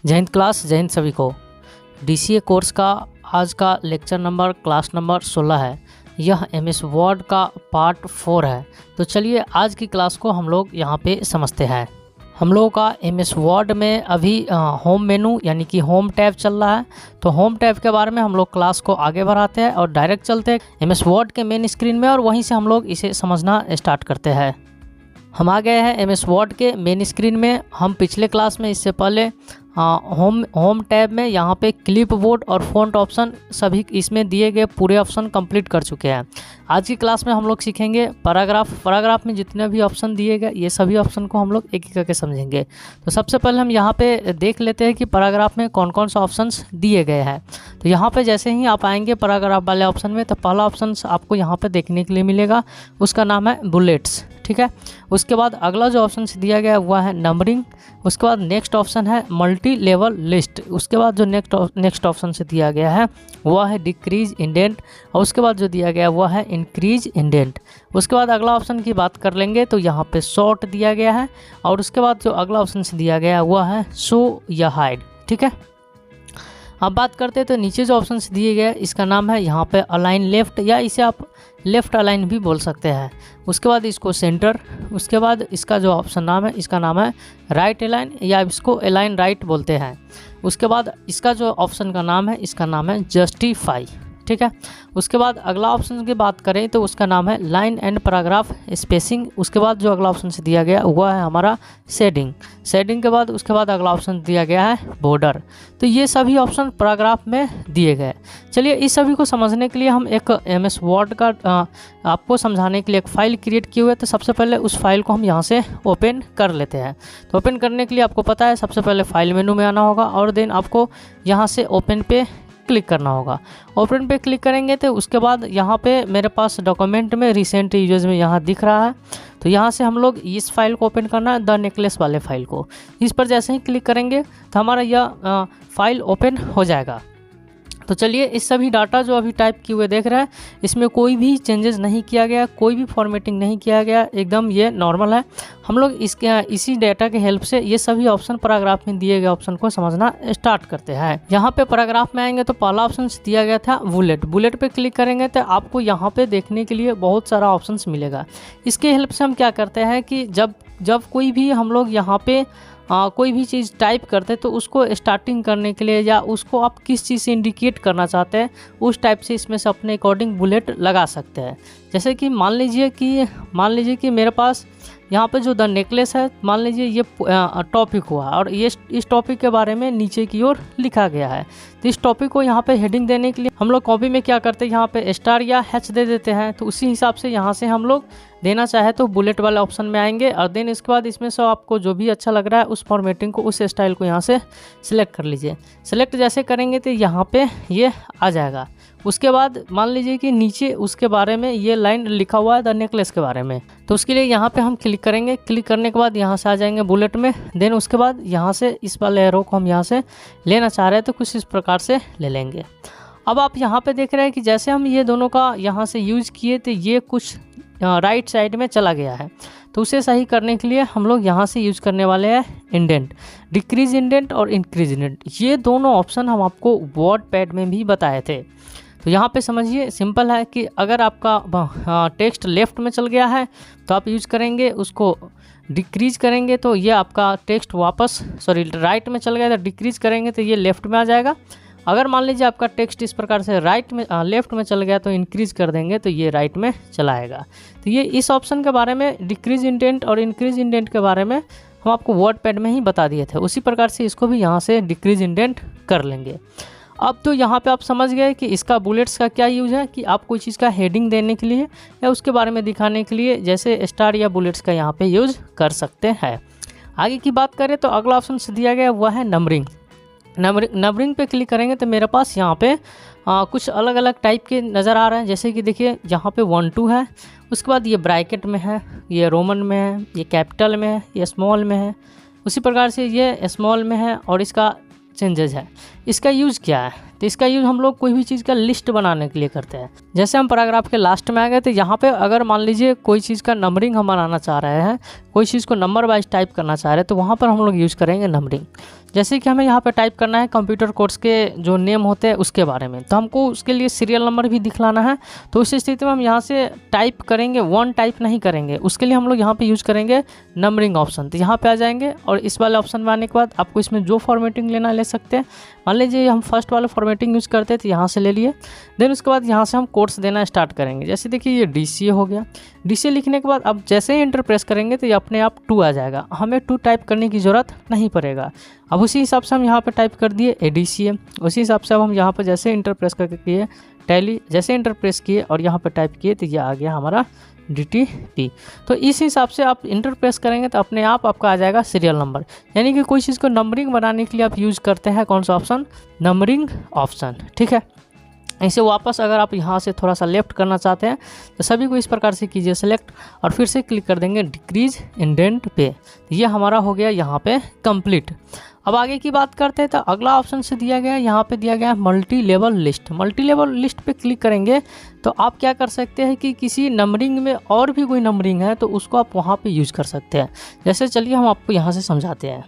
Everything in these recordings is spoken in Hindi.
जय हिंद क्लास, जय हिंद सभी को। DCA कोर्स का आज का लेक्चर नंबर क्लास नंबर 16 है। यह MS वर्ड का पार्ट 4 है। तो चलिए आज की क्लास को हम लोग यहाँ पे समझते हैं। हम लोगों का MS वर्ड में अभी होम मेनू यानी कि होम टैब चल रहा है। तो होम टैब के बारे में हम लोग क्लास को आगे बढ़ाते हैं और डायरेक्ट चलते हैं MS वर्ड के मेन स्क्रीन में और वहीं से हम लोग इसे समझना स्टार्ट करते हैं। हम आ गए हैं MS वर्ड के मेन स्क्रीन में। हम पिछले क्लास में इससे पहले होम टैब में यहाँ पे क्लिप बोर्ड और फ़ॉन्ट ऑप्शन सभी इसमें दिए गए पूरे ऑप्शन कंप्लीट कर चुके हैं। आज की क्लास में हम लोग सीखेंगे पैराग्राफ में जितने भी ऑप्शन दिए गए ये सभी ऑप्शन को हम लोग एक एक करके समझेंगे। तो सबसे पहले हम यहाँ पे देख लेते हैं कि पैराग्राफ में कौन कौन सा ऑप्शंस दिए गए हैं। तो यहाँ पे जैसे ही आप आएंगे पैराग्राफ वाले ऑप्शन में तो पहला ऑप्शन आपको यहाँ पे देखने के लिए मिलेगा, उसका नाम है बुलेट्स। ठीक है, उसके बाद अगला जो ऑप्शन दिया गया है वह है नंबरिंग। उसके बाद नेक्स्ट ऑप्शन है मल्टी लेवल लिस्ट। उसके बाद जो नेक्स्ट ऑप्शन से दिया गया है वह है डिक्रीज इंडेंट और उसके बाद जो दिया गया वह है इंक्रीज इंडेंट। उसके बाद अगला ऑप्शन की बात कर लेंगे तो यहाँ पे शॉर्ट दिया गया है और उसके बाद जो अगला ऑप्शन से दिया गया है वह है शो या हाइड। ठीक है, अब बात करते हैं तो नीचे जो ऑप्शन दिए गए इसका नाम है यहाँ पे अलाइन लेफ्ट या इसे आप लेफ़्ट अलाइन भी बोल सकते हैं। उसके बाद इसको सेंटर, उसके बाद इसका जो ऑप्शन नाम है इसका नाम है राइट अलाइन या इसको अलाइन राइट बोलते हैं। उसके बाद इसका जो ऑप्शन का नाम है इसका नाम है जस्टिफाई। ठीक है, उसके बाद अगला ऑप्शन की बात करें तो उसका नाम है लाइन एंड पैराग्राफ स्पेसिंग। उसके बाद जो अगला ऑप्शन से दिया गया वह है हमारा शेडिंग के बाद उसके बाद अगला ऑप्शन दिया गया है बॉर्डर। तो ये सभी ऑप्शन पैराग्राफ में दिए गए। चलिए इस सभी को समझने के लिए हम एक MS वर्ड का आपको समझाने के लिए एक फ़ाइल क्रिएट किए हुए। तो सबसे पहले उस फाइल को हम यहाँ से ओपन कर लेते हैं। तो ओपन करने के लिए आपको पता है सबसे पहले फाइल मेनू में आना होगा और देन आपको यहाँ से ओपन पे क्लिक करना होगा। ओपन पे क्लिक करेंगे तो उसके बाद यहाँ पे मेरे पास डॉक्यूमेंट में रिसेंट यूजेस में यहाँ दिख रहा है। तो यहाँ से हम लोग इस फाइल को ओपन करना है, द नेकलेस वाले फाइल को। इस पर जैसे ही क्लिक करेंगे तो हमारा यह फाइल ओपन हो जाएगा। तो चलिए इस सभी डाटा जो अभी टाइप किए हुए देख रहे हैं इसमें कोई भी चेंजेस नहीं किया गया, कोई भी फॉर्मेटिंग नहीं किया गया, एकदम ये नॉर्मल है। हम लोग इसी डाटा के हेल्प से ये सभी ऑप्शन पैराग्राफ में दिए गए ऑप्शन को समझना स्टार्ट करते हैं। यहाँ पे पैराग्राफ में आएंगे तो पहला ऑप्शन दिया गया था बुलेट पे क्लिक करेंगे तो आपको यहाँ पे देखने के लिए बहुत सारा ऑप्शन मिलेगा। इसके हेल्प से हम क्या करते हैं कि जब कोई भी हम लोग यहाँ पे कोई भी चीज़ टाइप करते हैं तो उसको स्टार्टिंग करने के लिए या उसको आप किस चीज़ से इंडिकेट करना चाहते हैं उस टाइप से इसमें से अपने अकॉर्डिंग बुलेट लगा सकते हैं। जैसे कि मान लीजिए कि मेरे पास यहाँ पे जो द नेकलेस है, मान लीजिए ये टॉपिक हुआ और ये इस टॉपिक के बारे में नीचे की ओर लिखा गया है। तो इस टॉपिक को यहाँ पे हेडिंग देने के लिए हम लोग कॉपी में क्या करते हैं, यहाँ पे स्टार या हैच दे देते हैं। तो उसी हिसाब से यहाँ से हम लोग देना चाहे तो बुलेट वाले ऑप्शन में आएंगे और देन इसके बाद इसमें से आपको जो भी अच्छा लग रहा है उस फॉर्मेटिंग को, उस स्टाइल को यहाँ से सिलेक्ट कर लीजिए। सिलेक्ट जैसे करेंगे तो यहाँ पे ये आ जाएगा। उसके बाद मान लीजिए कि नीचे उसके बारे में ये लाइन लिखा हुआ है द नेकलेस के बारे में। तो उसके लिए यहाँ पे हम क्लिक करेंगे। क्लिक करने के बाद यहाँ से आ जाएंगे बुलेट में। देन उसके बाद यहाँ से इस वाले एरो को हम यहाँ से लेना चाह रहे हैं तो कुछ इस प्रकार से ले लेंगे। अब आप यहाँ पे देख रहे हैं कि जैसे हम ये दोनों का यहाँ से यूज किए तो ये कुछ राइट साइड में चला गया है। तो उसे सही करने के लिए हम लोग यहाँ से यूज करने वाले हैं इंडेंट, डिक्रीज इंडेंट और इंक्रीज इंडेंट। ये दोनों ऑप्शन हम आपको वर्ड पैड में भी बताए थे। तो यहाँ पे समझिए सिंपल है कि अगर आपका टेक्स्ट लेफ़्ट में चल गया है तो आप यूज करेंगे उसको, डिक्रीज करेंगे तो ये आपका टेक्स्ट वापस राइट में चल गया तो डिक्रीज करेंगे तो ये लेफ़्ट में आ जाएगा। अगर मान लीजिए आपका टेक्स्ट इस प्रकार से लेफ़्ट में चल गया तो इंक्रीज कर देंगे तो ये राइट में चला आएगा। तो ये इस ऑप्शन के बारे में डिक्रीज इंडेंट और इंक्रीज इंडेंट के बारे में हम आपको वर्ड पैड में ही बता दिए थे। उसी प्रकार से इसको भी यहाँ से डिक्रीज इंडेंट कर लेंगे। अब तो यहाँ पे आप समझ गए कि इसका बुलेट्स का क्या यूज है कि आप कोई चीज़ का हेडिंग देने के लिए या उसके बारे में दिखाने के लिए जैसे स्टार या बुलेट्स का यहाँ पे यूज कर सकते हैं। आगे की बात करें तो अगला ऑप्शन दिया गया वह है नंबरिंग पे क्लिक करेंगे तो मेरे पास यहाँ पे कुछ अलग अलग टाइप के नज़र आ रहे हैं। जैसे कि देखिए यहाँ पे 1 2 है, उसके बाद ये ब्रैकेट में है, ये रोमन में है, ये कैपिटल में है, ये स्मॉल में है, उसी प्रकार से ये स्मॉल में है और इसका चेंजेस है। इसका यूज़ क्या है तो इसका यूज़ हम लोग कोई भी चीज़ का लिस्ट बनाने के लिए करते हैं। जैसे हम पैराग्राफ के लास्ट में आ गए, तो यहाँ पे अगर मान लीजिए कोई चीज़ का नंबरिंग हम बनाना चाह रहे हैं, कोई चीज़ को नंबर वाइज टाइप करना चाह रहे हैं, तो वहाँ पर हम लोग यूज़ करेंगे नंबरिंग। जैसे कि हमें यहाँ पे टाइप करना है कंप्यूटर कोर्स के जो नेम होते हैं उसके बारे में, तो हमको उसके लिए सीरियल नंबर भी दिखलाना है। तो उस स्थिति में हम यहाँ से टाइप करेंगे, वन टाइप नहीं करेंगे, उसके लिए हम लोग यहाँ पे यूज़ करेंगे नंबरिंग ऑप्शन। तो यहाँ पे आ जाएंगे और इस वाले ऑप्शन में आने के बाद आपको इसमें जो फॉर्मेटिंग लेना ले सकते हैं। मान लीजिए हम फर्स्ट वाले फॉर्मेटिंग यूज़ करते हैं, तो यहाँ से ले लिए। देन उसके बाद यहाँ से हम कोर्स देना स्टार्ट करेंगे। जैसे देखिए ये DCA हो गया। DCA लिखने के बाद अब जैसे ही एंटर प्रेस करेंगे तो ये अपने आप 2 आ जाएगा, हमें 2 टाइप करने की ज़रूरत नहीं पड़ेगा। अब उसी हिसाब से हम यहाँ पे टाइप कर दिए ADCA। उसी हिसाब से अब हम यहाँ पर जैसे इंटर प्रेस करके किए टैली, जैसे इंटर प्रेस किए और यहाँ पे टाइप किए तो ये आ गया हमारा DTP। तो इस हिसाब से आप इंटर प्रेस करेंगे तो अपने आप आपका आ जाएगा सीरियल नंबर। यानी कि कोई चीज़ को नंबरिंग बनाने के लिए आप यूज़ करते हैं कौन सा ऑप्शन, नंबरिंग ऑप्शन। ठीक है, इसे वापस अगर आप यहाँ से थोड़ा सा लेफ्ट करना चाहते हैं तो सभी को इस प्रकार से कीजिए सेलेक्ट और फिर से क्लिक कर देंगे डिक्रीज इंडेंट पे। ये हमारा हो गया यहाँ पे कंप्लीट। अब आगे की बात करते हैं तो अगला ऑप्शन से दिया गया, यहाँ पे दिया गया है multi level list. Multi level list पे क्लिक करेंगे तो आप क्या कर सकते हैं कि किसी नंबरिंग में और भी कोई नंबरिंग है तो उसको आप वहाँ पे यूज़ कर सकते हैं। जैसे चलिए हम आपको यहाँ से समझाते हैं।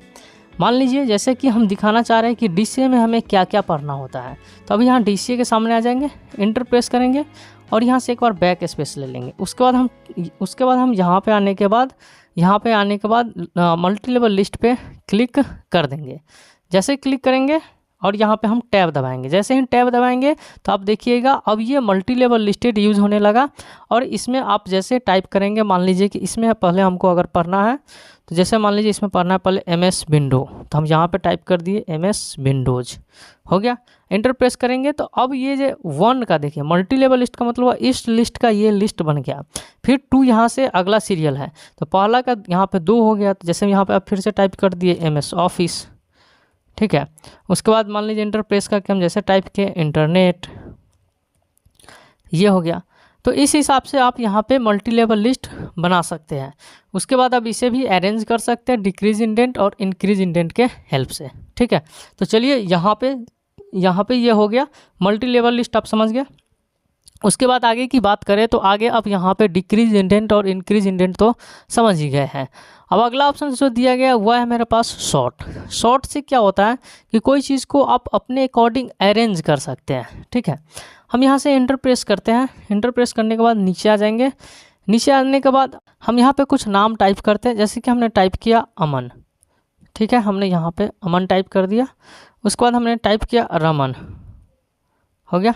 मान लीजिए जैसे कि हम दिखाना चाह रहे हैं कि DCA में हमें क्या क्या पढ़ना होता है, तो अभी यहाँ DCA के सामने आ जाएंगे, इंटर प्रेस करेंगे और यहाँ से एक बार बैक स्पेस ले लेंगे। उसके बाद हम यहाँ पे आने के बाद मल्टी लेवल लिस्ट पे क्लिक कर देंगे। जैसे क्लिक करेंगे और यहाँ पे हम टैब दबाएंगे। जैसे ही टैब दबाएंगे तो आप देखिएगा अब ये मल्टी लेवल लिस्टेड यूज़ होने लगा। और इसमें आप जैसे टाइप करेंगे, मान लीजिए कि इसमें पहले हमको अगर पढ़ना है तो जैसे मान लीजिए इसमें पढ़ना है पहले MS विंडो, तो हम यहाँ पे टाइप कर दिए MS विंडोज़, हो गया। इंटर प्रेस करेंगे तो अब ये जो 1 का देखिए मल्टी लेवल लिस्ट का मतलब इस लिस्ट का ये लिस्ट बन गया। फिर 2 यहाँ से अगला सीरियल है, तो पहला का यहाँ पे 2 हो गया। तो जैसे यहाँ पे आप फिर से टाइप कर दिए MS ऑफिस, ठीक है। उसके बाद मान लीजिए इंटर प्रेस करके हम जैसे टाइप किए इंटरनेट, ये हो गया। तो इस हिसाब से आप यहाँ पे मल्टी लेवल लिस्ट बना सकते हैं। उसके बाद आप इसे भी अरेंज कर सकते हैं डिक्रीज इंडेंट और इंक्रीज इंडेंट के हेल्प से, ठीक है। तो चलिए यहाँ पे ये हो गया मल्टी लेवल लिस्ट, आप समझ गए। उसके बाद आगे की बात करें तो आगे अब यहाँ पे डिक्रीज इंडेंट और इंक्रीज इंडेंट तो समझ ही गए हैं। अब अगला ऑप्शन जो दिया गया वह है मेरे पास शॉर्ट। शॉर्ट से क्या होता है कि कोई चीज़ को आप अपने अकॉर्डिंग अरेंज कर सकते हैं, ठीक है। हम यहाँ से इंटर प्रेस करते हैं। इंटर प्रेस करने के बाद नीचे आ जाएंगे। नीचे आने के बाद हम यहाँ पे कुछ नाम टाइप करते हैं। जैसे कि हमने टाइप किया अमन, ठीक है, हमने यहाँ पे अमन टाइप कर दिया। उसके बाद हमने टाइप किया रमन, हो गया।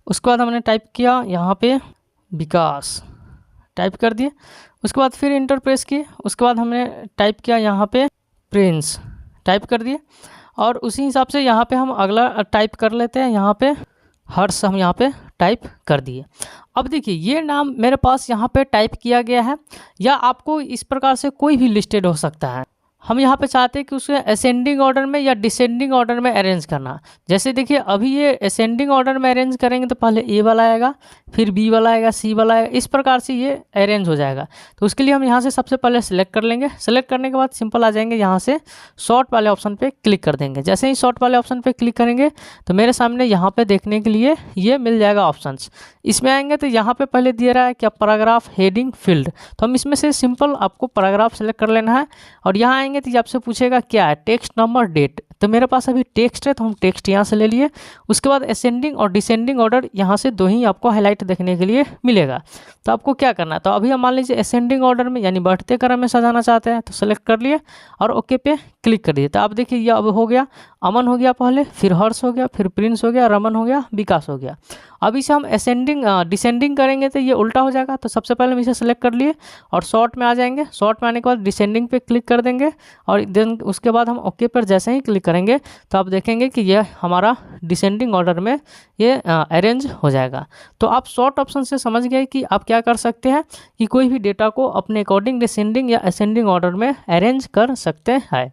उसके बाद हमने टाइप किया यहाँ पे विकास, टाइप कर दिए। उसके बाद फिर इंटर प्रेस किए। उसके बाद हमने टाइप किया यहाँ पे प्रिंस, टाइप कर दिए। और उसी हिसाब से यहाँ पे हम अगला टाइप कर लेते हैं, यहाँ पे हर्ष हम यहाँ पे टाइप कर दिए। अब देखिए ये नाम मेरे पास यहाँ पे टाइप किया गया है, या आपको इस प्रकार से कोई भी लिस्टेड हो सकता है। हम यहाँ पे चाहते हैं कि उसे असेंडिंग ऑर्डर में या डिसेंडिंग ऑर्डर में अरेंज करना। जैसे देखिए अभी ये असेंडिंग ऑर्डर में अरेंज करेंगे तो पहले A वाला आएगा, फिर B वाला आएगा, C वाला आएगा, इस प्रकार से ये अरेंज हो जाएगा। तो उसके लिए हम यहाँ से सबसे पहले सेलेक्ट कर लेंगे। सेलेक्ट करने के बाद सिंपल आ जाएंगे, यहाँ से शॉर्ट वाले ऑप्शन पे क्लिक कर देंगे। जैसे ही शॉर्ट वाले ऑप्शन पे क्लिक करेंगे तो मेरे सामने यहाँ पे देखने के लिए ये मिल जाएगा ऑप्शंस। इसमें आएंगे तो यहाँ पे पहले दिया रहा है क्या पैराग्राफ हेडिंग फील्ड, तो हम इसमें से सिंपल आपको पैराग्राफ सेलेक्ट कर लेना है। और यहाँ आएंगे तो ये आपसे पूछेगा क्या है, टेक्स्ट नंबर डेट, तो मेरे पास अभी टेक्स्ट है तो हम टेक्स्ट यहाँ से ले लिए। उसके बाद असेंडिंग और डिसेंडिंग ऑर्डर यहाँ से 2 ही आपको हाईलाइट देखने के लिए मिलेगा। तो आपको क्या करना है, तो अभी हम मान लीजिए असेंडिंग ऑर्डर में यानी बढ़ते क्रम में सजाना चाहते हैं, तो सेलेक्ट कर लिए और ओके पे क्लिक कर दिए। तो आप देखिए ये अब हो गया, अमन हो गया पहले, फिर हर्ष हो गया, फिर प्रिंस हो गया, रमन हो गया, विकास हो गया। अब इसे हम असेंडिंग डिसेंडिंग करेंगे तो ये उल्टा हो जाएगा। तो सबसे पहले हम इसे सेलेक्ट कर लिए और शॉर्ट में आ जाएंगे। शॉर्ट में आने के बाद डिसेंडिंग पे क्लिक कर देंगे और देन उसके बाद हम ओके पर जैसे ही क्लिक करेंगे तो आप देखेंगे कि ये हमारा डिसेंडिंग ऑर्डर में ये अरेंज हो जाएगा। तो आप शॉर्ट ऑप्शन से समझ गए कि आप क्या कर सकते हैं कि कोई भी डेटा को अपने अकॉर्डिंग डिसेंडिंग या असेंडिंग ऑर्डर में अरेंज कर सकते हैं।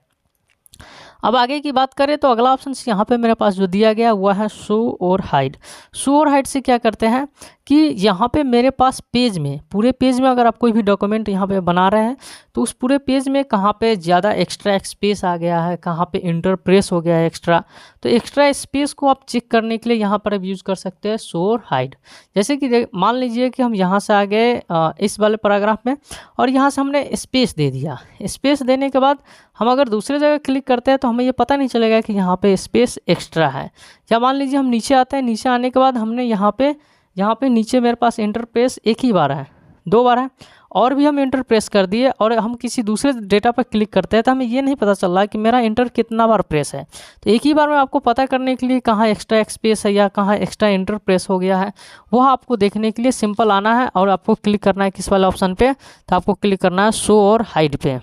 अब आगे की बात करें तो अगला ऑप्शन यहाँ पे मेरे पास जो दिया गया वह है शो और हाइड। शो और हाइड से क्या करते हैं कि यहाँ पे मेरे पास पेज में, पूरे पेज में अगर आप कोई भी डॉक्यूमेंट यहाँ पे बना रहे हैं तो उस पूरे पेज में कहाँ पे ज़्यादा एक्स्ट्रा स्पेस आ गया है, कहाँ पे इंटरप्रेस हो गया है एक्स्ट्रा। तो एक्स्ट्रा स्पेस को आप चेक करने के लिए यहाँ पर आप यूज़ कर सकते हैं शो और हाइड। जैसे कि मान लीजिए कि हम यहाँ से आ गए इस वाले पैराग्राफ में और यहाँ से हमने स्पेस दे दिया। स्पेस देने के बाद हम अगर दूसरे जगह क्लिक करते हैं तो हमें ये पता नहीं चलेगा कि यहाँ पे स्पेस एक्स्ट्रा है। या मान लीजिए हम नीचे आते हैं, नीचे आने के बाद हमने यहाँ पे नीचे मेरे पास इंटरप्रेस एक ही बार है, 2 बार है, और भी हम इंटर प्रेस कर दिए और हम किसी दूसरे डेटा पर क्लिक करते हैं तो हमें ये नहीं पता चल रहा कि मेरा इंटर कितना बार प्रेस है। तो एक ही बार में आपको पता करने के लिए कहाँ एक्स्ट्रा स्पेस है या कहाँ एक्स्ट्रा इंटर प्रेस हो गया है, वह आपको देखने के लिए सिंपल आना है और आपको क्लिक करना है किस वाले ऑप्शन पे, तो आपको क्लिक करना है शो और हाइड पे।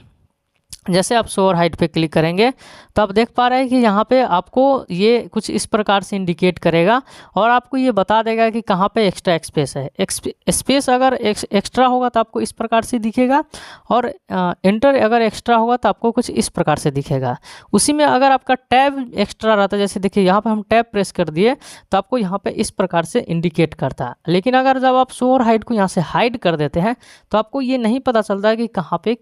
जैसे आप शो और हाइड पे क्लिक करेंगे तो आप देख पा रहे हैं कि यहाँ पे आपको ये कुछ इस प्रकार से इंडिकेट करेगा और आपको ये बता देगा कि कहाँ पे एक्स्ट्रा स्पेस है। स्पेस अगर एक्स्ट्रा होगा तो आपको इस प्रकार से दिखेगा और इंटर अगर एक्स्ट्रा होगा तो आपको कुछ इस प्रकार से दिखेगा। उसी में अगर आपका टैब एक्स्ट्रा रहता है, जैसे देखिए यहाँ पर हम टैब प्रेस कर दिए तो आपको यहाँ पर इस प्रकार से इंडिकेट करता है। लेकिन अगर जब आप शो और हाइड को यहाँ से हाइड कर देते हैं तो आपको ये नहीं पता चलता कि कहाँ पे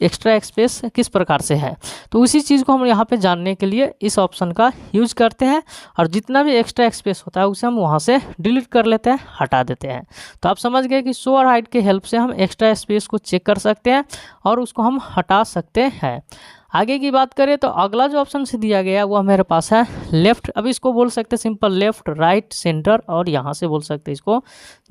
एक्स्ट्रा स्पेस किस प्रकार से है। तो उसी चीज़ को हम यहाँ पे जानने के लिए इस ऑप्शन का यूज करते हैं और जितना भी एक्स्ट्रा स्पेस होता है उसे हम वहाँ से डिलीट कर लेते हैं, हटा देते हैं। तो आप समझ गए कि शो और हाइड के हेल्प से हम एक्स्ट्रा स्पेस को चेक कर सकते हैं और उसको हम हटा सकते हैं। आगे की बात करें तो अगला जो ऑप्शन से दिया गया है वो मेरे पास है लेफ्ट। अभी इसको बोल सकते हैं सिंपल लेफ्ट, राइट, सेंटर और यहाँ से बोल सकते हैं इसको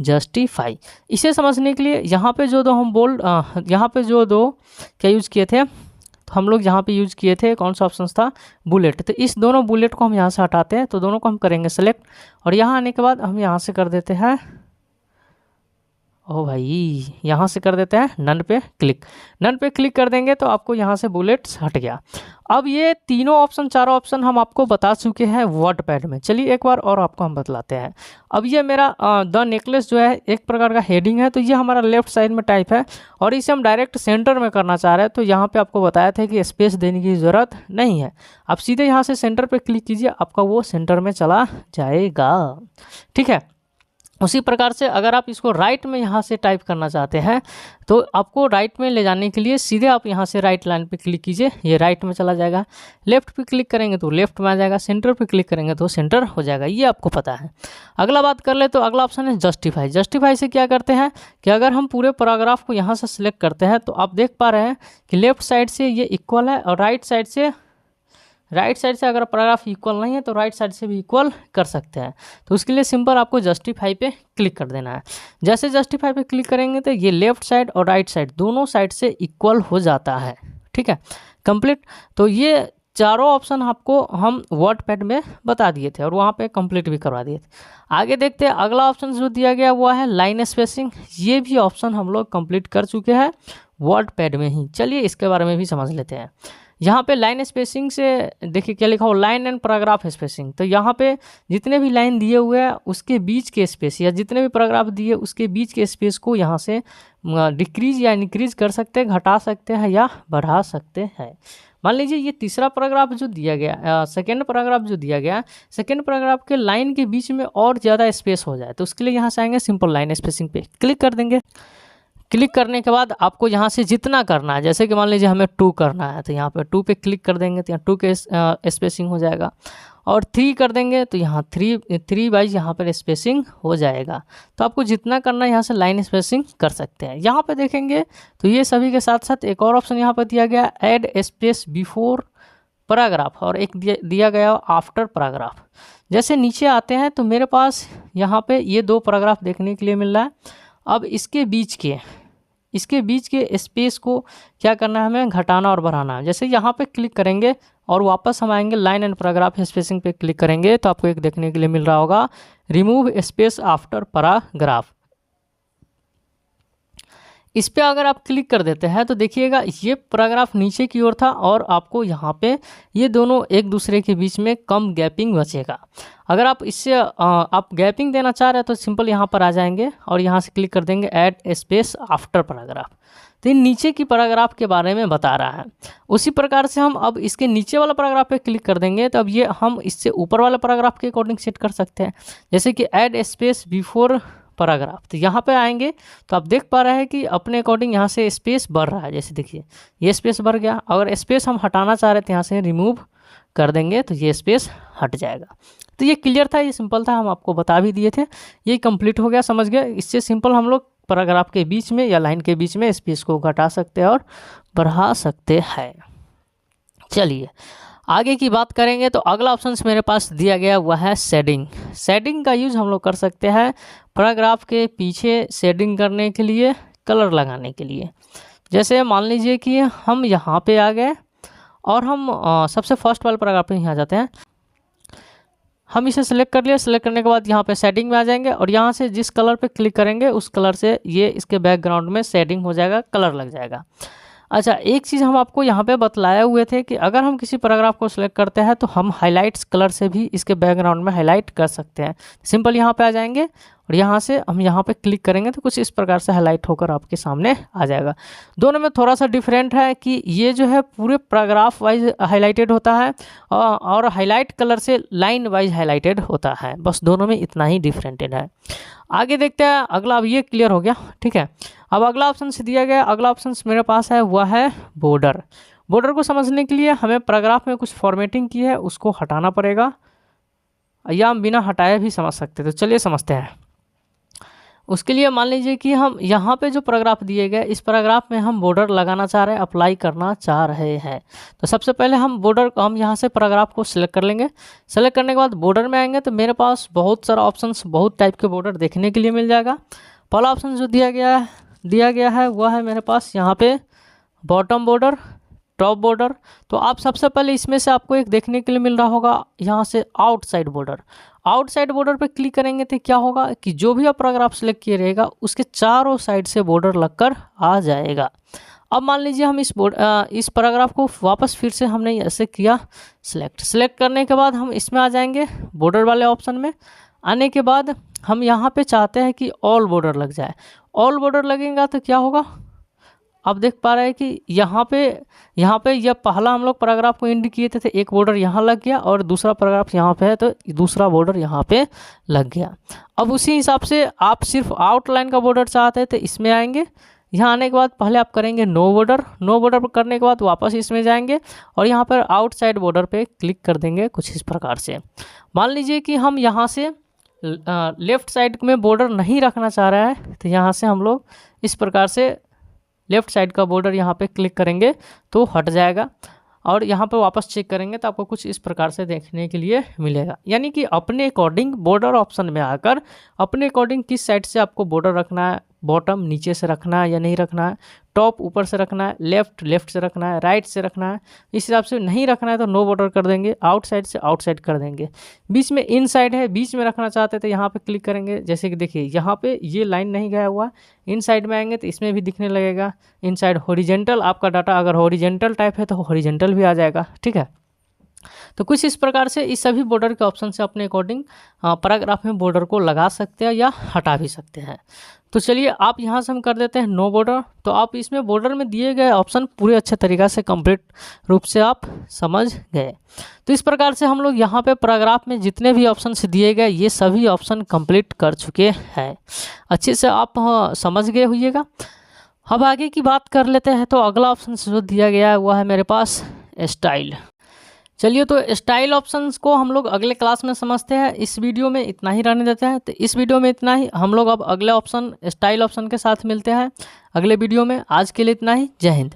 जस्टिफाई। इसे समझने के लिए यहाँ पे जो दो क्या यूज़ किए थे, तो हम लोग यहाँ पे यूज़ किए थे कौन सा ऑप्शन था, बुलेट। तो इस दोनों बुलेट को हम यहाँ से हटाते हैं, तो दोनों को हम करेंगे सेलेक्ट और यहाँ आने के बाद हम यहाँ से कर देते हैं, ओ भाई यहाँ से कर देते हैं नन पे क्लिक। नन पे क्लिक कर देंगे तो आपको यहाँ से बुलेट्स हट गया। अब ये चारों ऑप्शन हम आपको बता चुके हैं वर्डपैड में। चलिए एक बार और आपको हम बतलाते हैं। अब ये मेरा द नेकलेस जो है एक प्रकार का हेडिंग है, तो ये हमारा लेफ्ट साइड में टाइप है और इसे हम डायरेक्ट सेंटर में करना चाह रहे हैं। तो यहाँ पे आपको बताया था कि स्पेस देने की ज़रूरत नहीं है, आप सीधे यहाँ से सेंटर पर क्लिक कीजिए, आपका वो सेंटर में चला जाएगा। ठीक है। उसी प्रकार से अगर आप इसको राइट में यहाँ से टाइप करना चाहते हैं तो आपको राइट में ले जाने के लिए सीधे आप यहाँ से राइट लाइन पे क्लिक कीजिए, ये राइट में चला जाएगा। लेफ्ट पे क्लिक करेंगे तो लेफ्ट में आ जाएगा, सेंटर पे क्लिक करेंगे तो सेंटर हो जाएगा, ये आपको पता है। अगला बात कर ले तो अगला ऑप्शन है जस्टिफाई। जस्टिफाई से क्या करते हैं कि अगर हम पूरे पैराग्राफ को यहाँ से सिलेक्ट करते हैं तो आप देख पा रहे हैं कि लेफ्ट साइड से ये इक्वल है और राइट साइड से अगर पैराग्राफ इक्वल नहीं है तो राइट साइड से भी इक्वल कर सकते हैं। तो उसके लिए सिंपल आपको जस्टिफाई पे क्लिक कर देना है। जैसे जस्टिफाई पे क्लिक करेंगे तो ये लेफ्ट साइड और राइट साइड दोनों साइड से इक्वल हो जाता है। ठीक है, कंप्लीट। तो ये चारों ऑप्शन आपको हम वर्डपैड में बता दिए थे और वहाँ पे कंप्लीट भी करवा दिए थे। आगे देखते हैं अगला ऑप्शन जो दिया गया हुआ है लाइन स्पेसिंग। ये भी ऑप्शन हम लोग कंप्लीट कर चुके हैं वर्डपैड में ही। चलिए इसके बारे में भी समझ लेते हैं। यहाँ पे लाइन स्पेसिंग से देखिए क्या लिखा हो, लाइन एंड पैराग्राफ स्पेसिंग। तो यहाँ पे जितने भी लाइन दिए हुए हैं उसके बीच के स्पेस या जितने भी पैराग्राफ दिए उसके बीच के स्पेस को यहाँ से डिक्रीज या इंक्रीज कर सकते हैं, घटा सकते हैं या बढ़ा सकते हैं। मान लीजिए ये तीसरा पैराग्राफ जो दिया गया, सेकेंड पैराग्राफ जो दिया गया, सेकेंड पैराग्राफ के लाइन के बीच में और ज़्यादा स्पेस हो जाए तो उसके लिए यहाँ से आएंगे सिंपल लाइन स्पेसिंग पे क्लिक कर देंगे। क्लिक करने के बाद आपको यहाँ से जितना करना है, जैसे कि मान लीजिए हमें 2 करना है तो यहाँ पे 2 पे क्लिक कर देंगे तो यहाँ 2 के स्पेसिंग हो जाएगा और 3 कर देंगे तो यहाँ 3 वाइज यहाँ पर स्पेसिंग हो जाएगा। तो आपको जितना करना है यहाँ से लाइन स्पेसिंग कर सकते हैं। यहाँ पे देखेंगे तो ये सभी के साथ साथ एक और ऑप्शन यहाँ पर दिया गया ऐड स्पेस बिफोर पैराग्राफ और एक दिया गया आफ्टर पैराग्राफ। जैसे नीचे आते हैं तो मेरे पास यहाँ पे ये 2 पैराग्राफ देखने के लिए मिल रहा है। अब इसके बीच के स्पेस को क्या करना है, हमें घटाना और बढ़ाना है। जैसे यहाँ पे क्लिक करेंगे और वापस हम आएंगे लाइन एंड पैराग्राफ स्पेसिंग पे क्लिक करेंगे तो आपको एक देखने के लिए मिल रहा होगा रिमूव स्पेस आफ्टर पैराग्राफ। इस पे अगर आप क्लिक कर देते हैं तो देखिएगा ये पैराग्राफ नीचे की ओर था और आपको यहाँ पे ये दोनों एक दूसरे के बीच में कम गैपिंग बचेगा। अगर आप इससे आप गैपिंग देना चाह रहे हैं तो सिंपल यहाँ पर आ जाएंगे और यहाँ से क्लिक कर देंगे ऐड स्पेस आफ्टर पैराग्राफ। तो ये नीचे की पैराग्राफ के बारे में बता रहा है। उसी प्रकार से हम अब इसके नीचे वाला पैराग्राफ पे क्लिक कर देंगे तो अब ये हम इससे ऊपर वाला पैराग्राफ के अकॉर्डिंग सेट कर सकते हैं। जैसे कि ऐड स्पेस बिफोर पैराग्राफ। तो यहाँ पे आएंगे तो आप देख पा रहे हैं कि अपने अकॉर्डिंग यहाँ से स्पेस बढ़ रहा है। जैसे देखिए ये स्पेस बढ़ गया, अगर स्पेस हम हटाना चाह रहे थे यहाँ से रिमूव कर देंगे तो ये स्पेस हट जाएगा। तो ये क्लियर था, ये सिंपल था, हम आपको बता भी दिए थे। ये कंप्लीट हो गया, समझ गए। इससे सिंपल हम लोग पैराग्राफ के बीच में या लाइन के बीच में स्पेस को घटा सकते हैं और बढ़ा सकते हैं। चलिए आगे की बात करेंगे तो अगला ऑप्शन मेरे पास दिया गया हुआ है शेडिंग। शेडिंग का यूज़ हम लोग कर सकते हैं पैराग्राफ के पीछे शेडिंग करने के लिए, कलर लगाने के लिए। जैसे मान लीजिए कि हम यहाँ पे आ गए और हम सबसे फर्स्ट वाले पैराग्राफ पे यहाँ जाते हैं, हम इसे सेलेक्ट कर लिया। सेलेक्ट करने के बाद यहाँ पे शेडिंग में आ जाएंगे और यहाँ से जिस कलर पे क्लिक करेंगे उस कलर से ये इसके बैकग्राउंड में शेडिंग हो जाएगा, कलर लग जाएगा। अच्छा, एक चीज़ हम आपको यहाँ पे बतलाए हुए थे कि अगर हम किसी पैराग्राफ को सिलेक्ट करते हैं तो हम हाइलाइट्स कलर से भी इसके बैकग्राउंड में हाईलाइट कर सकते हैं। सिंपल यहाँ पे आ जाएंगे और यहाँ से हम यहाँ पे क्लिक करेंगे तो कुछ इस प्रकार से हाईलाइट होकर आपके सामने आ जाएगा। दोनों में थोड़ा सा डिफरेंट है कि ये जो है पूरे पैराग्राफ वाइज हाईलाइटेड होता है और हाईलाइट कलर से लाइन वाइज हाईलाइटेड होता है। बस दोनों में इतना ही डिफरेंटेड है। आगे देखते हैं अगला। अब ये क्लियर हो गया, ठीक है। अब अगला ऑप्शन से दिया गया, अगला ऑप्शन मेरे पास है वह है बॉर्डर। बॉर्डर को समझने के लिए हमें पैराग्राफ में कुछ फॉर्मेटिंग की है उसको हटाना पड़ेगा, या हम बिना हटाए भी समझ सकते। तो चलिए समझते हैं। उसके लिए मान लीजिए कि हम यहाँ पे जो पैराग्राफ दिए गए इस पैराग्राफ में हम बॉर्डर लगाना चाह रहे हैं, अप्लाई करना चाह रहे हैं। तो सबसे पहले हम बॉर्डर को, हम यहाँ से पैराग्राफ को सिलेक्ट कर लेंगे। सेलेक्ट करने के बाद बॉर्डर में आएंगे तो मेरे पास बहुत सारा ऑप्शंस, बहुत टाइप के बॉर्डर देखने के लिए मिल जाएगा। पहला ऑप्शन जो दिया गया है वह है मेरे पास यहाँ पे बॉटम बॉर्डर, टॉप बॉर्डर। तो आप सबसे पहले इसमें से आपको एक देखने के लिए मिल रहा होगा यहाँ से आउटसाइड बॉर्डर। आउटसाइड बॉर्डर पे क्लिक करेंगे तो क्या होगा कि जो भी आप पैराग्राफ सेलेक्ट किए रहेगा उसके चारों साइड से बॉर्डर लगकर आ जाएगा। अब मान लीजिए हम इस पैराग्राफ को वापस फिर से हमने ऐसे किया सेलेक्ट करने के बाद हम इसमें आ जाएंगे बॉर्डर वाले ऑप्शन में। आने के बाद हम यहाँ पे चाहते हैं कि ऑल बॉर्डर लग जाए। ऑल बॉर्डर लगेगा तो क्या होगा, आप देख पा रहे हैं कि यहाँ पे यह पहला हम लोग पैराग्राफ को इंड किए थे, एक बॉर्डर यहाँ लग गया और दूसरा पैराग्राफ यहाँ पे है तो दूसरा बॉर्डर यहाँ पे लग गया। अब उसी हिसाब से आप सिर्फ आउटलाइन का बॉर्डर चाहते हैं तो इसमें आएंगे। यहाँ आने के बाद पहले आप करेंगे नो बॉर्डर। नो बॉर्डर पर करने के बाद वापस इसमें जाएंगे और यहाँ पर आउटसाइड बॉर्डर पे क्लिक कर देंगे कुछ इस प्रकार से। मान लीजिए कि हम यहाँ से लेफ़्ट साइड में बॉर्डर नहीं रखना चाह रहे हैं तो यहाँ से हम लोग इस प्रकार से लेफ़्ट साइड का बॉर्डर यहाँ पे क्लिक करेंगे तो हट जाएगा और यहाँ पे वापस चेक करेंगे तो आपको कुछ इस प्रकार से देखने के लिए मिलेगा। यानी कि अपने अकॉर्डिंग बॉर्डर ऑप्शन में आकर अपने अकॉर्डिंग किस साइड से आपको बॉर्डर रखना है, बॉटम नीचे से रखना है या नहीं रखना है, टॉप ऊपर से रखना है, लेफ़्ट से रखना है, राइट से रखना है। इस हिसाब से नहीं रखना है तो नो बॉर्डर कर देंगे, आउटसाइड से आउटसाइड कर देंगे। बीच में इनसाइड है, बीच में रखना चाहते थे यहाँ पे क्लिक करेंगे। जैसे कि देखिए यहाँ पे ये लाइन नहीं गया हुआ, इनसाइड में आएंगे तो इसमें भी दिखने लगेगा। इनसाइड हॉरिजेंटल, आपका डाटा अगर हॉरिजेंटल टाइप है तो हॉरिजेंटल भी आ जाएगा, ठीक है। तो कुछ इस प्रकार से इस सभी बॉर्डर के ऑप्शन से अपने अकॉर्डिंग पैराग्राफ में बॉर्डर को लगा सकते हैं या हटा भी सकते हैं। तो चलिए आप यहाँ से हम कर देते हैं नो बॉर्डर। तो आप इसमें बॉर्डर में दिए गए ऑप्शन पूरे अच्छे तरीक़ा से कंप्लीट रूप से आप समझ गए। तो इस प्रकार से हम लोग यहाँ पे पैराग्राफ में जितने भी ऑप्शन दिए गए ये सभी ऑप्शन कंप्लीट कर चुके हैं। अच्छे से आप समझ गए होइएगा। अब आगे की बात कर लेते हैं। तो अगला ऑप्शन जो दिया गया है वह है मेरे पास स्टाइल। चलिए तो स्टाइल ऑप्शंस को हम लोग अगले क्लास में समझते हैं। इस वीडियो में इतना ही रहने देते हैं। तो इस वीडियो में इतना ही, हम लोग अब अगले ऑप्शन स्टाइल ऑप्शन के साथ मिलते हैं अगले वीडियो में। आज के लिए इतना ही। जय हिंद।